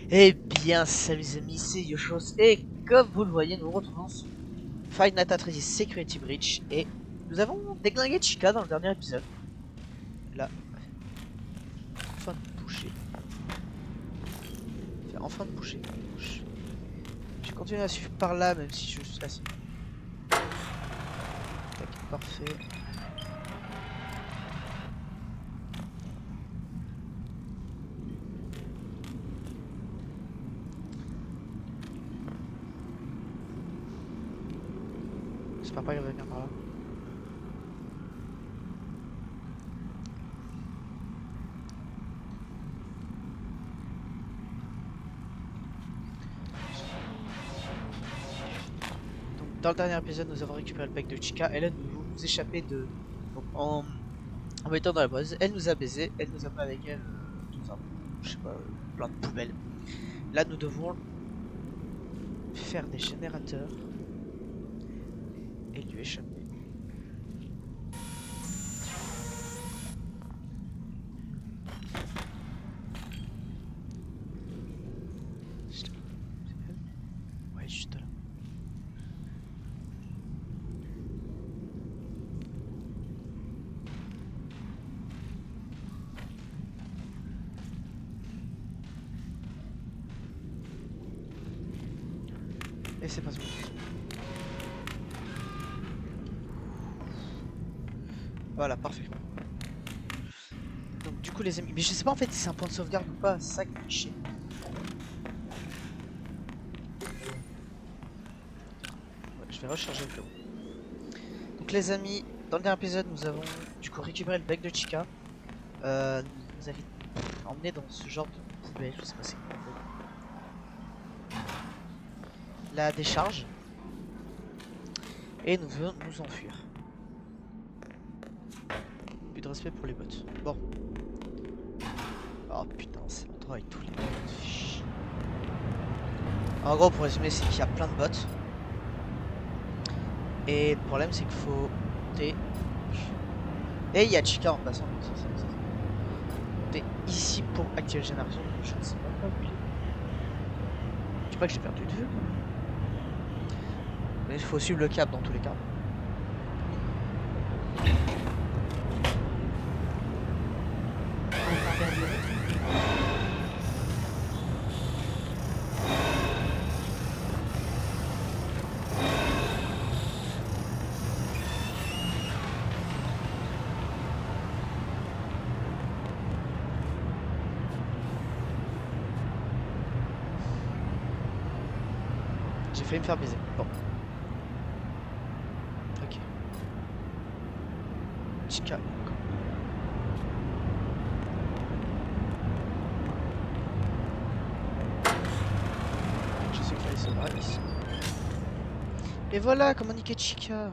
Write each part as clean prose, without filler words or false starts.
Eh bien, salut les amis, c'est Yoshos, et comme vous le voyez, nous retrouvons sur Five Nights at Freddy's Security Breach, et nous avons déglingué Chica dans le dernier épisode. Là, enfin de bouger. Faire enfin de bouger. Bouge. Je vais continuer à suivre par là, même si je suis assis. Tac, parfait. J'espère pas qu'il va venir par là. Donc, dans le dernier épisode, nous avons récupéré le bec de Chica, et là, nous devons nous échapper de... Donc, en mettant dans la base, elle nous a baisé, elle nous a pris avec elle, dans un... je sais pas, plein de poubelles. Là, nous devons faire des générateurs et lui échapper. Ouais, juste là. Et c'est pas ce bon. Voilà, parfait. Donc du coup les amis, mais je sais pas en fait si c'est un point de sauvegarde ou pas, c'est ça qui est chier. Ouais, je vais recharger le cas. Donc les amis, dans le dernier épisode nous avons du coup récupéré le bec de Chica. Nous avait emmené dans ce genre de poubelle, je sais pas c'est quoi en fait. La décharge. Et nous venons nous enfuir. Plus de respect pour les bots. Bon. Oh putain, c'est l'endroit avec tous les bots. En gros pour résumer c'est qu'il y a plein de bots. Et le problème c'est qu'il faut monter. Et il y a Chica en passant. T'es ici pour activer la génération. Je ne sais même pas où il est. Je sais pas que j'ai perdu de vue. Mais il faut suivre le câble dans tous les cas. J'ai failli me faire baiser. Bon. Ok. Chica. Je sais qu'il fallait se barrer ici. Et voilà comment niquer Chica.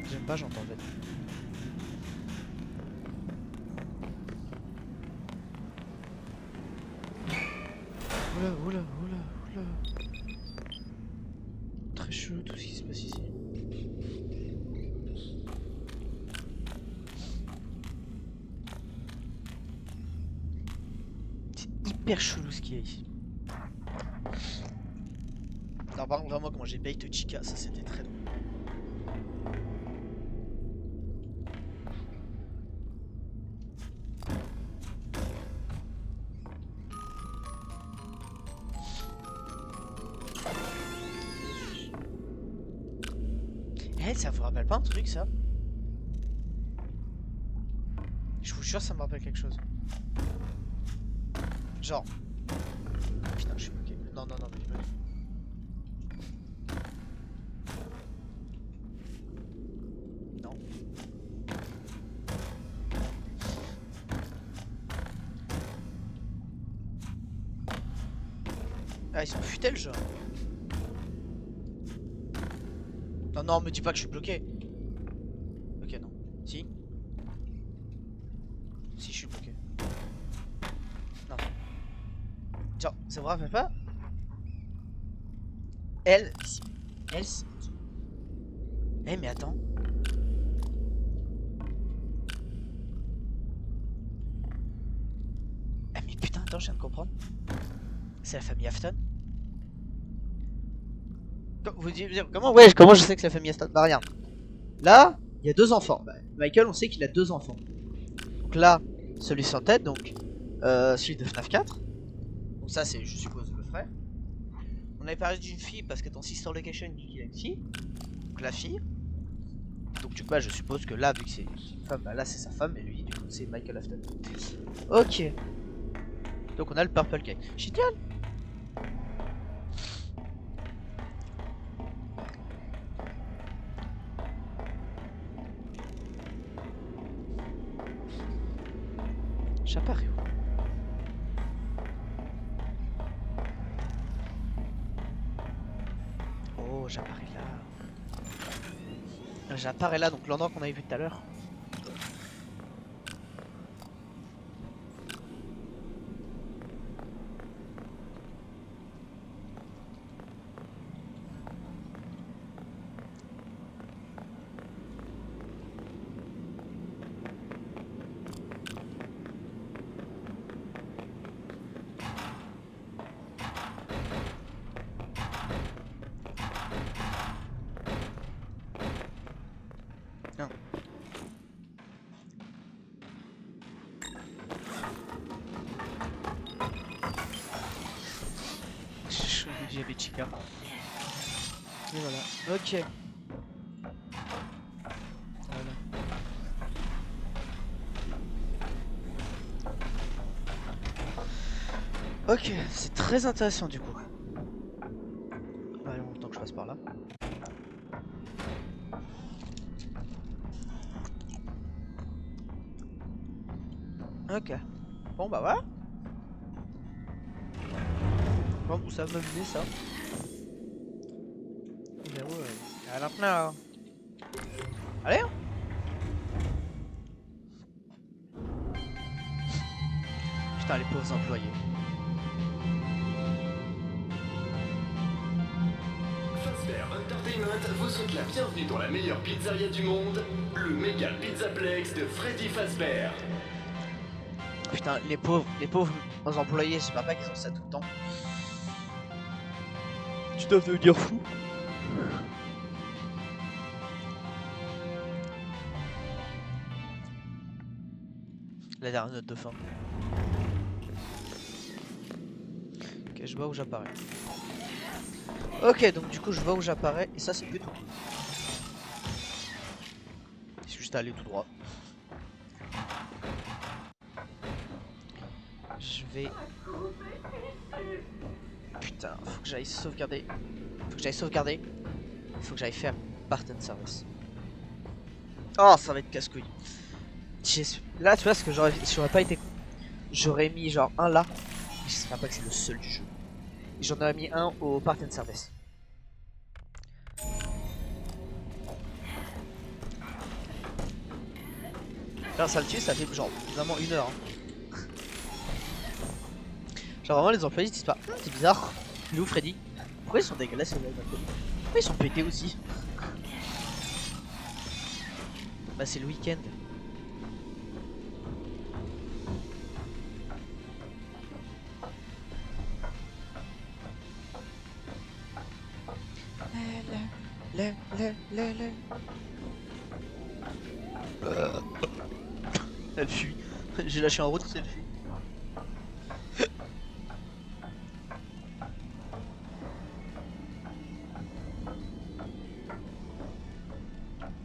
J'aime pas, j'entends en fait. Oula, oula, oula, oula. Très chelou tout ce qui se passe ici. C'est hyper chelou ce qu'il y a ici. Alors par contre vraiment comment j'ai bait Chica, ça c'était très drôle. Eh, ça vous rappelle pas un truc ça? Je vous jure ça me rappelle quelque chose. Genre. Putain je suis bloqué. Non non non mais je me... Non. Ah ils sont futés le jeu. Non non me dis pas que je suis bloqué. Ok non. Si. Si je suis bloqué. Non. Genre, ça vous rappelle pas? Elle, ici. Else. Eh mais attends. Eh mais putain, attends, je viens de comprendre. C'est la famille Afton. Vous dites comment, ouais, comment je sais que c'est la famille Afton? Bah regarde. Là, il y a 2 enfants. Bah, Michael, on sait qu'il a 2 enfants. Donc là, celui sans tête, donc celui de FNAF 4. Donc ça, c'est, je suppose, le frère. On avait parlé d'une fille parce que dans Sister Location, il dit qu'il a une fille. Donc la fille. Donc du coup, bah, je suppose que là, vu que c'est une femme, bah là c'est sa femme, et lui, du coup, c'est Michael Afton. Ok. Donc on a le Purple Cake. Génial. J'apparais où? Oh, j'apparais là. J'apparais là, donc l'endroit qu'on avait vu tout à l'heure. Non. J'avais Chica. Et voilà. Ok. Voilà. Ok, c'est très intéressant du coup. Allez, en même temps que je passe par là. Ok. Bon bah voilà. Bon, où ça va m'amener ça? Numéro à maintenant. Allez hein. Putain les pauvres employés. Fazbear Entertainment vous souhaite la bienvenue dans la meilleure pizzeria du monde, le méga pizzaplex de Freddy Fazbear. Putain les pauvres employés, je sais pas qu'ils ont ça tout le temps. Tu dois devenir fou. La dernière note de fin. Ok, je vois où j'apparais. Ok, donc du coup je vois où j'apparais et ça c'est plutôt cool. C'est juste à aller tout droit. Je vais... Putain, faut que j'aille sauvegarder. Faut que j'aille faire Parten Service. Oh, ça va être casse-couille. Là, tu vois ce que j'aurais pas été con. J'aurais mis genre un là. J'espère pas que c'est le seul du jeu. J'en aurais mis un au Parten Service. Quand ça le tue, ça fait genre vraiment 1 heure. Hein. Genre vraiment les employés ils disent pas c'est bizarre. Il est où Freddy? Pourquoi ils sont dégueulasses les mecs? Pourquoi ils sont pétés aussi? Bah c'est le week-end. Elle fuit. J'ai lâché en route, elle fuit.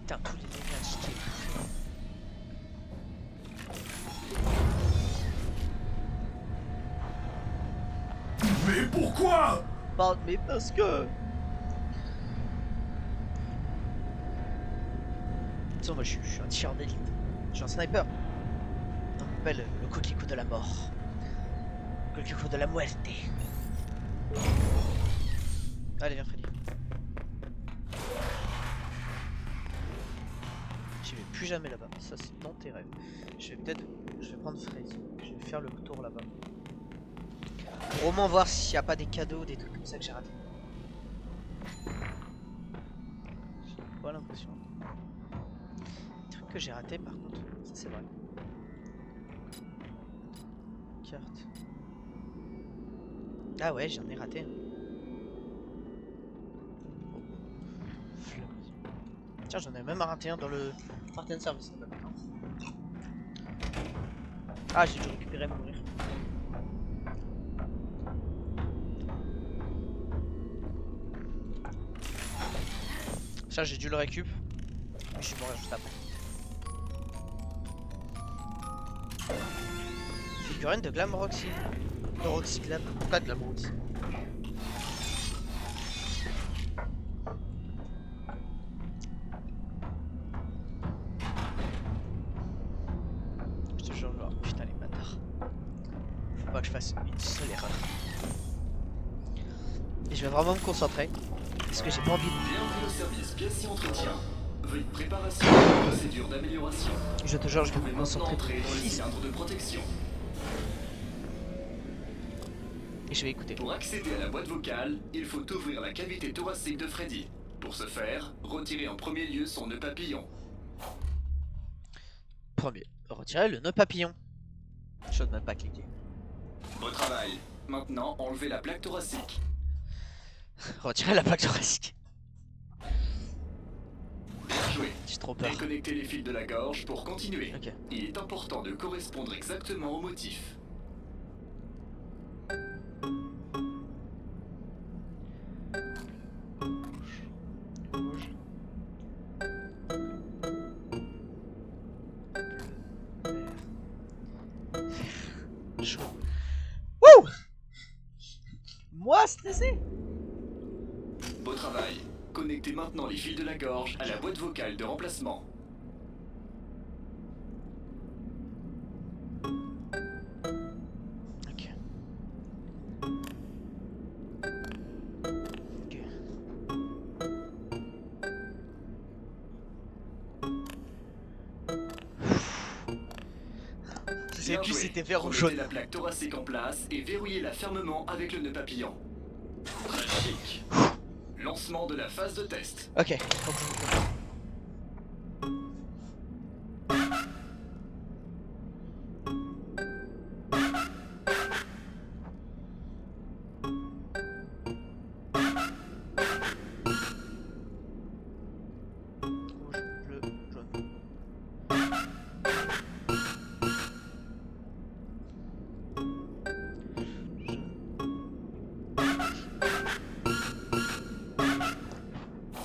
Putain, tous les dégâts qui Mais pourquoi? mais parce que... Tiens, moi je suis un tireur d'élite. Je suis un sniper. On m'appelle le coquelicot de la mort. Le coquelicot de la muerte. Allez, viens Freddy. J'y vais plus jamais là-bas. Ça c'est dans tes rêves. Je vais prendre Freddy. Je vais faire le tour là-bas. Pour au moins voir s'il n'y a pas des cadeaux, des trucs comme ça que j'ai raté. pas l'impression. Truc que j'ai raté par contre, ça c'est vrai. Carte. Ah ouais, j'en ai raté. Oh. Tiens, j'en ai même raté un dans le Parten Service. Ah, j'ai dû récupérer mon rire. Ça, j'ai dû le récup. Mais je suis mort juste après. Figurine de Glam Roxy. De Roxy Glam. Pas de Glam Roxy. Je te jure, genre, putain les bâtards. Faut pas que je fasse une seule erreur. Et je vais vraiment me concentrer. Parce que j'ai pas envie de... Bienvenue au service pièces et entretien. Veuillez préparation et procédure d'amélioration. Je te jure, je Vous vais pouvez me maintenant concentrer. entrer dans le Fils. cylindre de protection. Et je vais écouter. Pour accéder à la boîte vocale, il faut ouvrir la cavité thoracique de Freddy. Pour ce faire, retirez en premier lieu son nœud papillon. Premier. Retirer le nœud papillon. Je ne même pas cliquer. Au travail. Maintenant, enlevez la plaque thoracique. Retirer la plaque thoracique. Bien joué. J'ai trop peur. Déconnectez les fils de la gorge pour continuer. Ok. Il est important de correspondre exactement au motif. Rouge. Vert. Chaud. Wouh! Moi stressé! Beau travail. Connectez maintenant les fils de la gorge à la boîte vocale de remplacement. Ok. Ok. Je sais Bien plus joué. si c'était vert ou Remettez jaune. la plaque thoracique en place et verrouillez-la fermement avec le nœud papillon. Magnifique. Lancement de la phase de test. Ok. Faut que je- Rouge, bleu, jaune.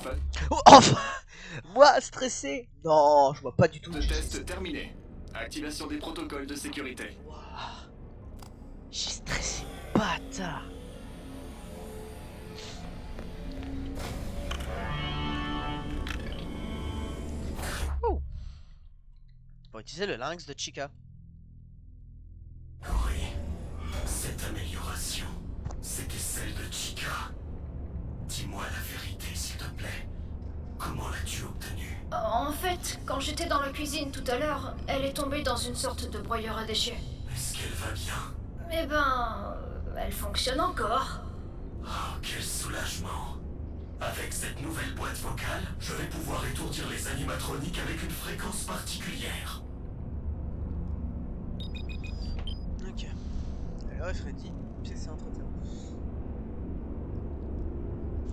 Phase Oh, enfin! Moi stressé! Non, je vois pas du tout. de test terminée. Activation des protocoles de sécurité. Wouah. J'ai stressé, bâtard! Oh! Pour utiliser le larynx de Chica. Oui, cette amélioration, c'était celle de Chica. Dis-moi la vérité, s'il te plaît. Comment l'as-tu obtenue? En fait, quand j'étais dans la cuisine tout à l'heure, elle est tombée dans une sorte de broyeur à déchets. Est-ce qu'elle va bien? Eh ben, elle fonctionne encore. Oh, quel soulagement. Avec cette nouvelle boîte vocale, je vais pouvoir étourdir les animatroniques avec une fréquence particulière. Ok. Alors, Freddy, PC entretien.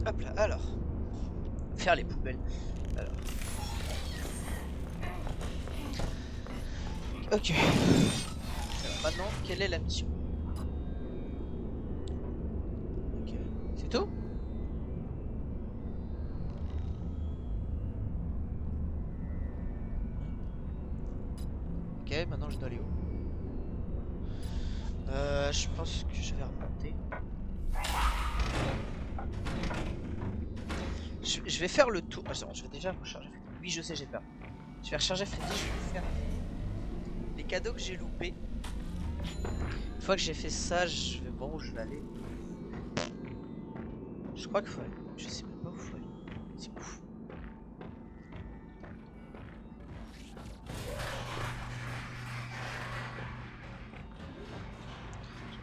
Hop là, alors. Faire les poubelles. Alors. Ok. Alors, maintenant, quelle est la mission? Ok. C'est tout? Ok, maintenant je dois aller où? Je pense que je vais remonter. Je vais faire le tour. Attends, je vais déjà recharger. Oui, je sais, j'ai peur. Je vais recharger Freddy, je vais faire les cadeaux que j'ai loupés. Une fois que j'ai fait ça, je vais voir où je vais aller. Je crois qu'il faut aller. Je sais même pas où il faut aller. C'est ouf.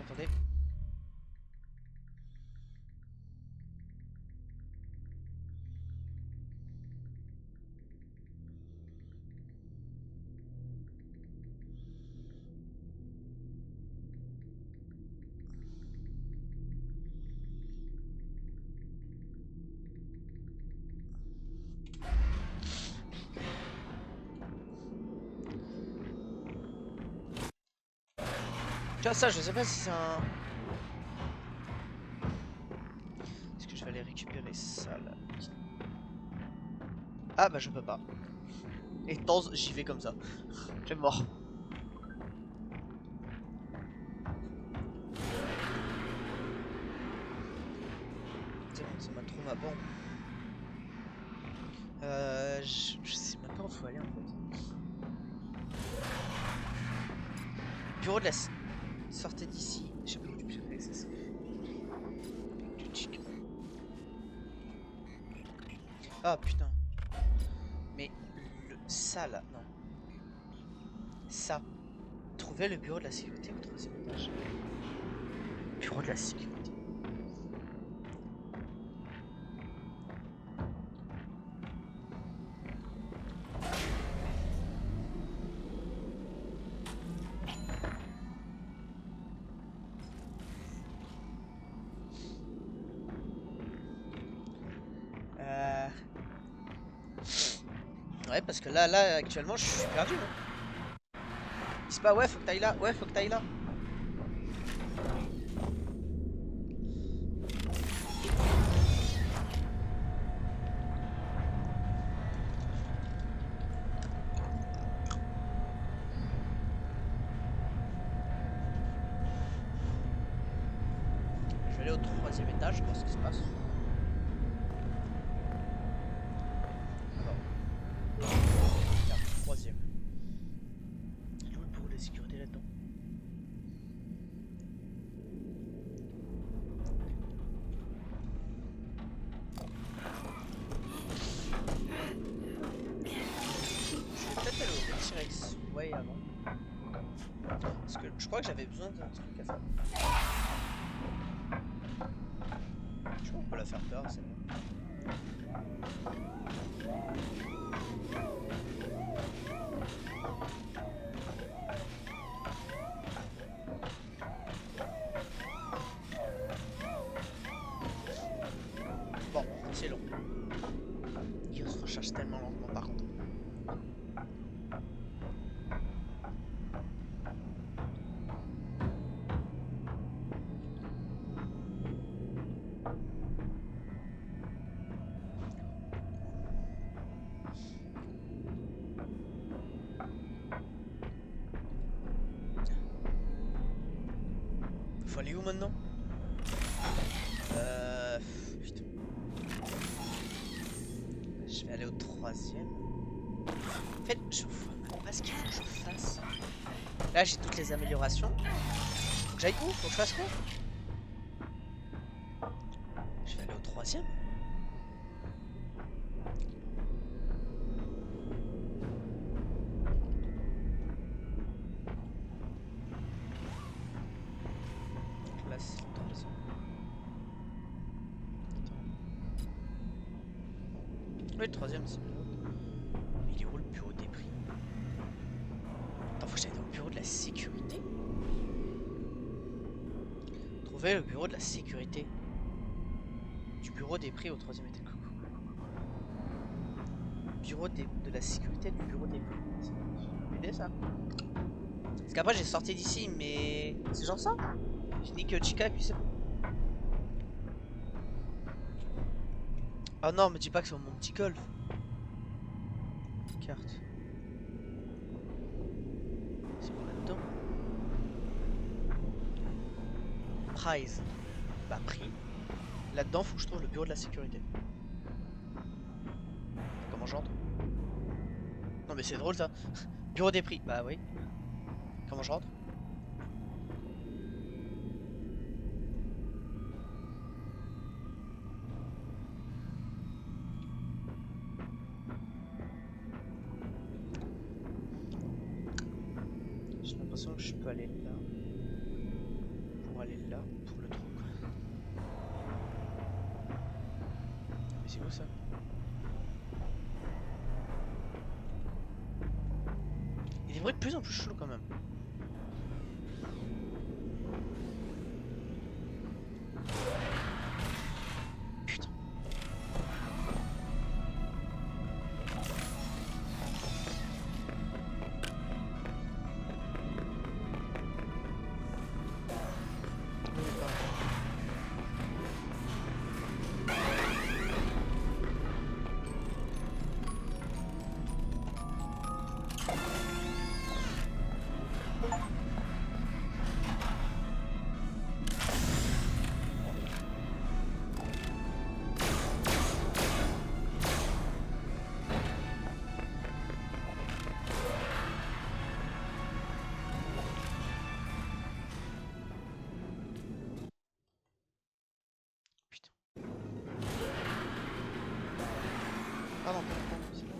Attendez. Tu vois ça, je sais pas si c'est un... Est-ce que je vais aller récupérer ça là? Ah bah je peux pas. Et tant j'y vais comme ça. J'ai mort. C'est bon, ça m'a trop ma bombe. Je sais même pas où il faut aller en fait. Bureau de la... Sortez d'ici. Je sais pas où du bureau ça c'est. Du chicken. Ah putain. Mais ça là, non. Ça. Trouvez le bureau de la sécurité au 3e étage. Bureau de la sécurité. Ouais, parce que là, actuellement, je suis perdu. Hein. Il se passe, ouais, faut que t'ailles là. Ouais, faut que t'ailles là. Je vais aller au 3e étage, voir ce qui se passe. Alors. 3e. Il est où le bureau de la sécurité là-dedans? Je vais peut-être aller au T-Rex way avant. Parce que je crois que j'avais besoin d'un truc à faire. Je crois qu'on peut la faire peur, c'est bon. Bon, c'est long. Il se recharge tellement lentement par contre. Faut aller où maintenant? Putain. Je vais aller au 3e. En fait, je vois même pas ce qu'il faut que je fasse. Là, j'ai toutes les améliorations. Faut que j'aille où? Faut que je fasse quoi? Je vais aller au 3e. Classe 3e. Oui, le 3e, c'est bien. Mais il est où le bureau des prix? Attends, faut que j'aille dans le bureau de la sécurité. Trouver le bureau de la sécurité. Du bureau des prix au 3e étage. Bureau de la sécurité du bureau des prix. C'est une idée ça? Parce qu'après j'ai sorti d'ici, mais c'est genre ça. Je nique Chica et puis c'est bon. Oh non, me dis pas que c'est mon petit golf. Carte. C'est quoi là-dedans? Prize. Bah prix. Là-dedans, faut que je trouve le bureau de la sécurité. Comment j'entre? Non mais c'est drôle ça. Bureau des prix. Bah oui. Comment je rentre? J'ai l'impression que je peux aller là. Pour aller là. Pour le trou quoi. Mais c'est où ça? Il y a des bruits de plus en plus chelous quand même. Putain. Pardon, c'est bon.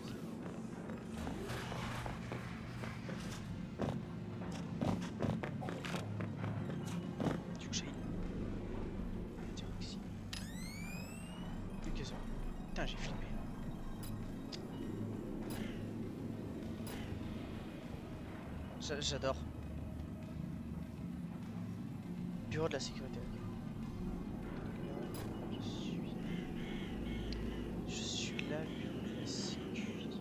Tu veux que j'aille? Tiens, ici. Ok, ça. Putain, j'ai flippé. J'adore. Bureau de la sécurité. Je suis là, bureau de la sécurité.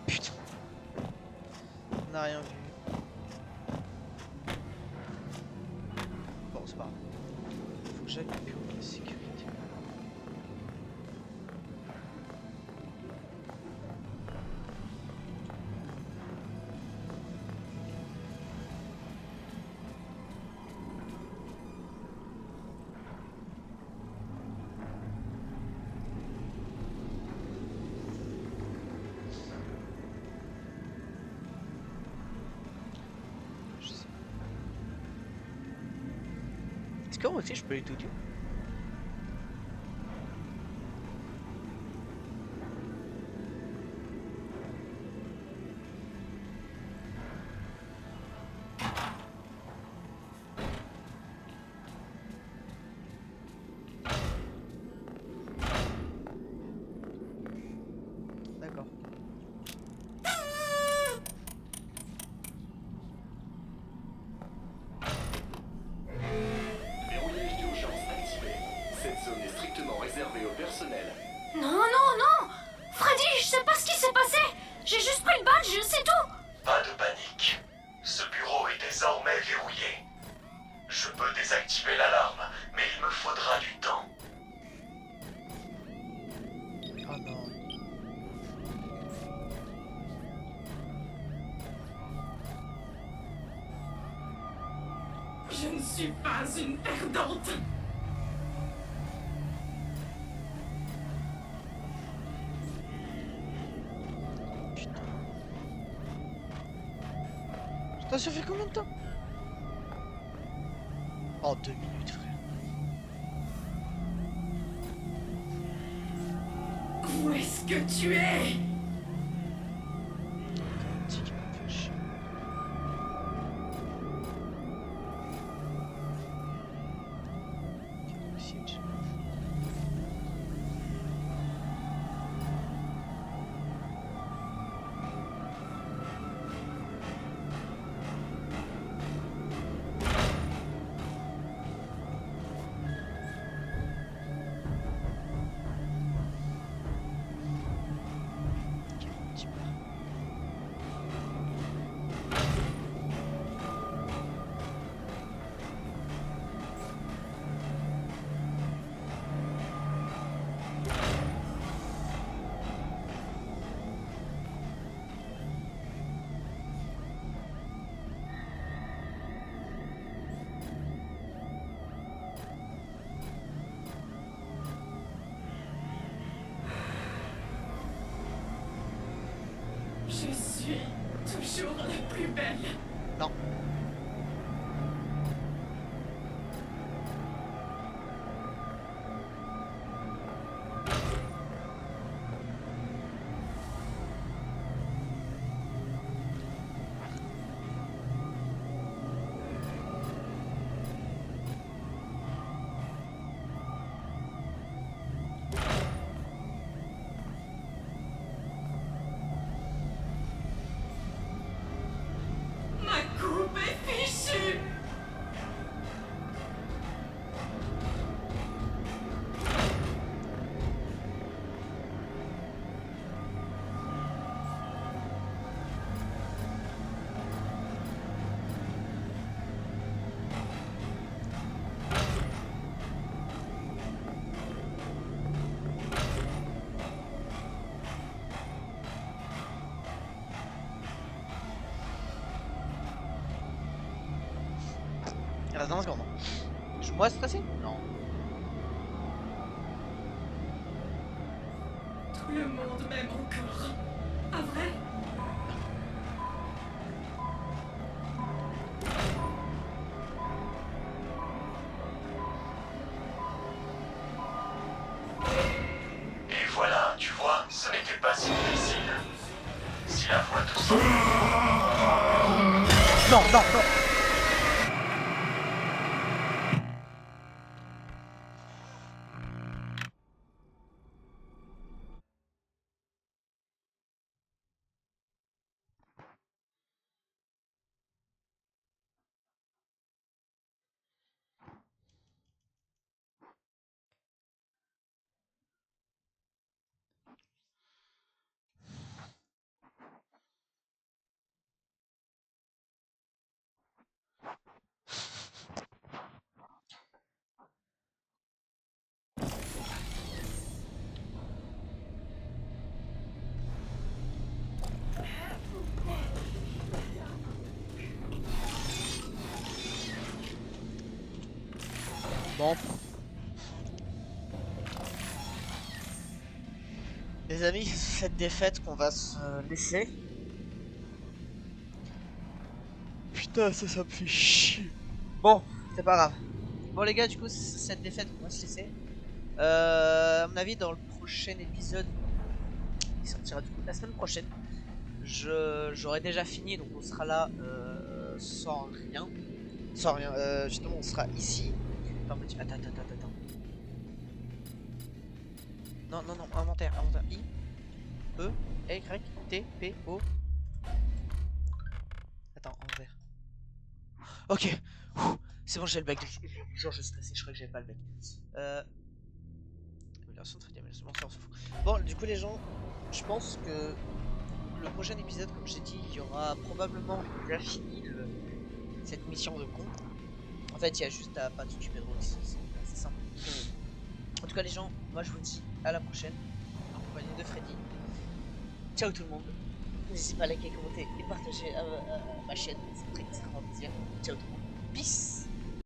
Putain. On n'a rien vu. Bon, c'est pas grave. Faut que j'aille au bureau de la sécurité. Je sais. Est-ce que moi aussi je peux aller tout dire? D'accord. Verrouillage d'urgence activé. Cette zone est strictement réservée au personnel. Non, non, non! Freddy, je sais pas ce qui s'est passé! J'ai juste pris le badge, c'est tout! Pas de panique. Ce bureau est désormais verrouillé. Je peux désactiver l'alarme, mais il me faudra du temps. Oh non. Je ne suis pas une perdante. Putain. Putain, ça fait combien de temps? Oh, 2 minutes, frère. Où est-ce que tu es? Petit qui me fait chier. Siège. Ok, petit peu. Je suis toujours la plus belle. Non. Ma coupe est fichue. Il reste 20 secondes. Je suis moi stressé? Non. Tout le monde m'aime encore. Pas vrai? Non, non, non. Bon. Les amis, c'est cette défaite qu'on va se laisser. Putain, ça me fait chier. Bon, c'est pas grave. Bon les gars, du coup, c'est cette défaite qu'on va se laisser. À mon avis, dans le prochain épisode, il sortira du coup la semaine prochaine. J'aurai déjà fini, donc on sera là sans rien. Sans rien. Justement, on sera ici. Attends. Non, inventaire. I, E, Y, T, P, O. Attends, inventaire. Ok. C'est bon, j'ai le bec. Genre, je stressais, je crois que j'avais pas le bec. Amélioration de Freddy, on s'en fout. Bon, du coup, les gens, je pense que le prochain épisode, comme j'ai dit, il y aura probablement déjà fini cette mission de con. En fait, il y a juste à pas s'occuper de Rox, c'est simple. En tout cas, les gens, moi je vous dis à la prochaine en compagnie de Freddy. Ciao tout le monde. N'hésitez pas à liker, commenter et partager ma chaîne, c'est très extrêmement plaisir. Ciao tout le monde. Peace.